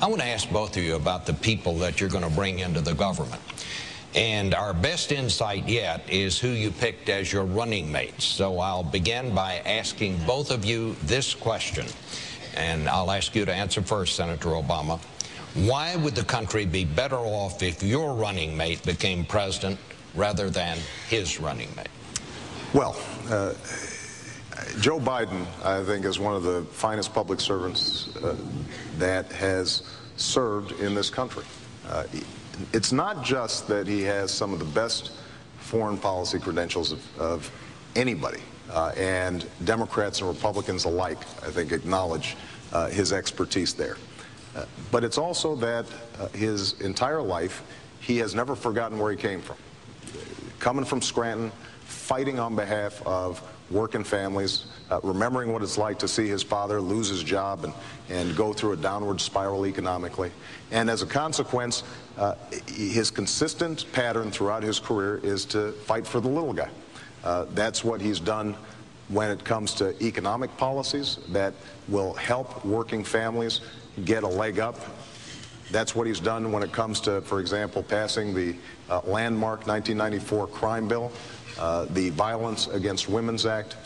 I want to ask both of you about the people that you're going to bring into the government. And our best insight yet is who you picked as your running mates. So I'll begin by asking both of you this question. And I'll ask you to answer first, Senator Obama. Why would the country be better off if your running mate became president rather than his running mate? Well, Joe Biden, I think, is one of the finest public servants that has served in this country. It's not just that he has some of the best foreign policy credentials of anybody, and Democrats and Republicans alike, I think, acknowledge his expertise there. But it's also that his entire life, he has never forgotten where he came from. Coming from Scranton, fighting on behalf of working families, remembering what it's like to see his father lose his job and go through a downward spiral economically. And as a consequence, his consistent pattern throughout his career is to fight for the little guy. That's what he's done when it comes to economic policies that will help working families get a leg up. That's what he's done when it comes to, for example, passing the landmark 1994 crime bill, the Violence Against Women's Act.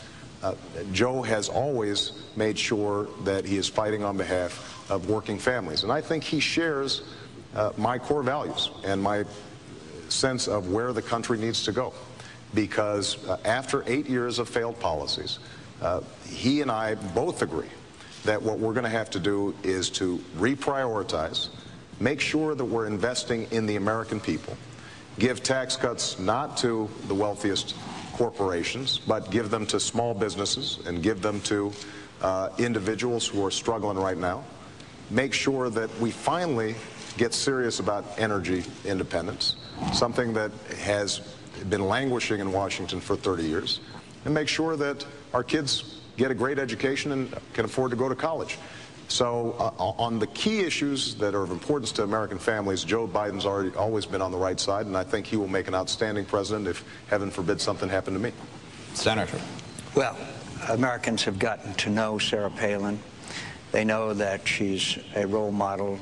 Joe has always made sure that he is fighting on behalf of working families. And I think he shares my core values and my sense of where the country needs to go. Because after 8 years of failed policies, he and I both agree that what we're going to have to do is to reprioritize, make sure that we're investing in the American people, give tax cuts not to the wealthiest corporations, but give them to small businesses and give them to individuals who are struggling right now, make sure that we finally get serious about energy independence, something that has been languishing in Washington for 30 years, and make sure that our kids get a great education and can afford to go to college. So on the key issues that are of importance to American families, Joe Biden's always been on the right side, and I think he will make an outstanding president if, heaven forbid, something happened to me. Senator. Well, Americans have gotten to know Sarah Palin. They know that she's a role model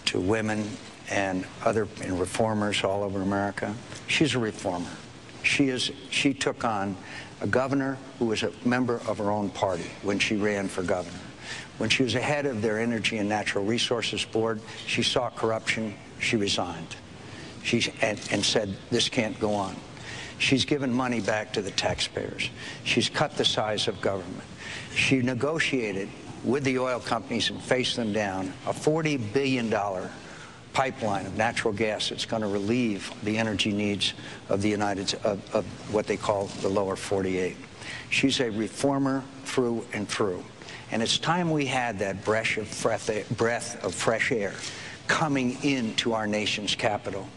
to women and other reformers all over America. She's a reformer. She took on a governor who was a member of her own party when she ran for governor. When she was ahead of their Energy and Natural Resources Board, she saw corruption, she resigned. And said, this can't go on. She's given money back to the taxpayers. She's cut the size of government. She negotiated with the oil companies and faced them down a $40 billion pipeline of natural gas that's going to relieve the energy needs of the of what they call the lower 48. She's a reformer through and through. And it's time we had that breath of fresh air coming into our nation's capital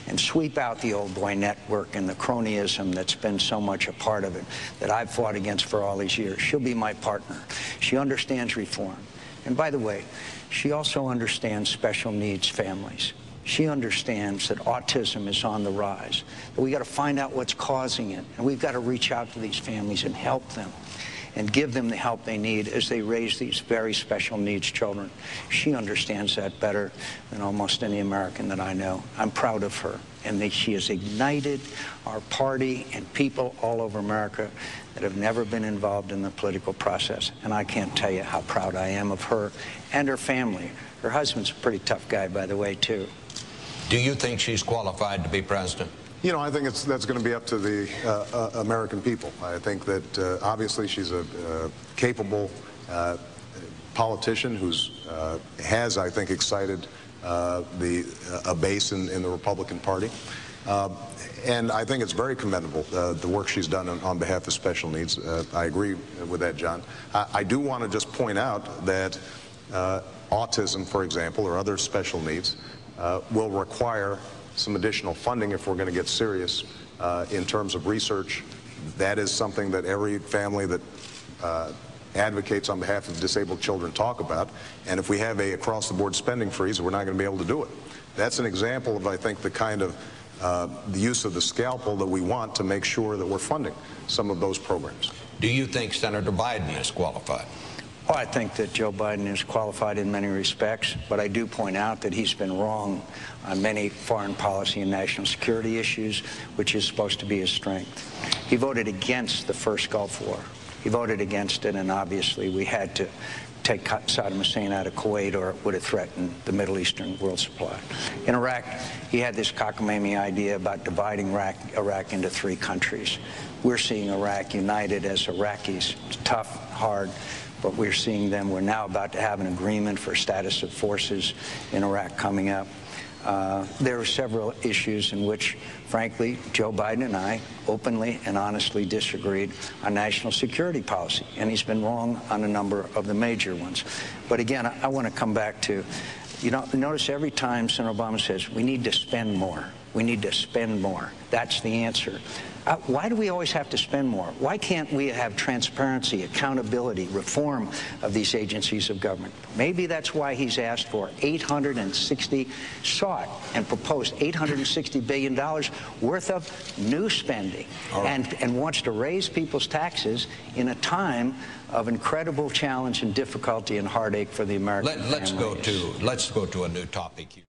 and sweep out the old boy network and the cronyism that's been so much a part of it that I've fought against for all these years. She'll be my partner. She understands reform. And by the way, she also understands special needs families. She understands that autism is on the rise, that we got to find out what's causing it, and we've got to reach out to these families and help them and give them the help they need as they raise these very special needs children. She understands that better than almost any American that I know. I'm proud of her, and that she has ignited our party and people all over America that have never been involved in the political process. And I can't tell you how proud I am of her and her family. Her husband's a pretty tough guy, by the way, too. Do you think she's qualified to be president? You know, I think that's going to be up to the American people. I think that obviously she's a capable politician who's has, I think, excited a base in the Republican Party. And I think it's very commendable, the work she's done on behalf of special needs. I agree with that, John. I do want to just point out that autism, for example, or other special needs, will require some additional funding if we're going to get serious in terms of research. That is something that every family that advocates on behalf of disabled children talk about. And if we have a across-the-board spending freeze, we're not going to be able to do it. That's an example of, I think, the kind of the use of the scalpel that we want to make sure that we're funding some of those programs. Do you think Senator Biden is qualified? Oh, I think that Joe Biden is qualified in many respects, but I do point out that he's been wrong on many foreign policy and national security issues, which is supposed to be his strength. He voted against the first Gulf War. He voted against it, and obviously we had to take Saddam Hussein out of Kuwait, or it would have threatened the Middle Eastern world supply. In Iraq, he had this cockamamie idea about dividing Iraq into 3 countries. We're seeing Iraq united as Iraqis. It's tough, hard, but we're seeing them. We're now about to have an agreement for status of forces in Iraq coming up. There are several issues in which, frankly, Joe Biden and I openly and honestly disagreed on national security policy, and he's been wrong on a number of the major ones. But again, I want to come back to, you know, notice every time Senator Obama says, we need to spend more. We need to spend more. That's the answer. Why do we always have to spend more? Why can't we have transparency, accountability, reform of these agencies of government? Maybe that's why he's asked for sought and proposed $860 billion worth of new spending, and wants to raise people's taxes in a time of incredible challenge and difficulty and heartache for the American family. Let's go to a new topic.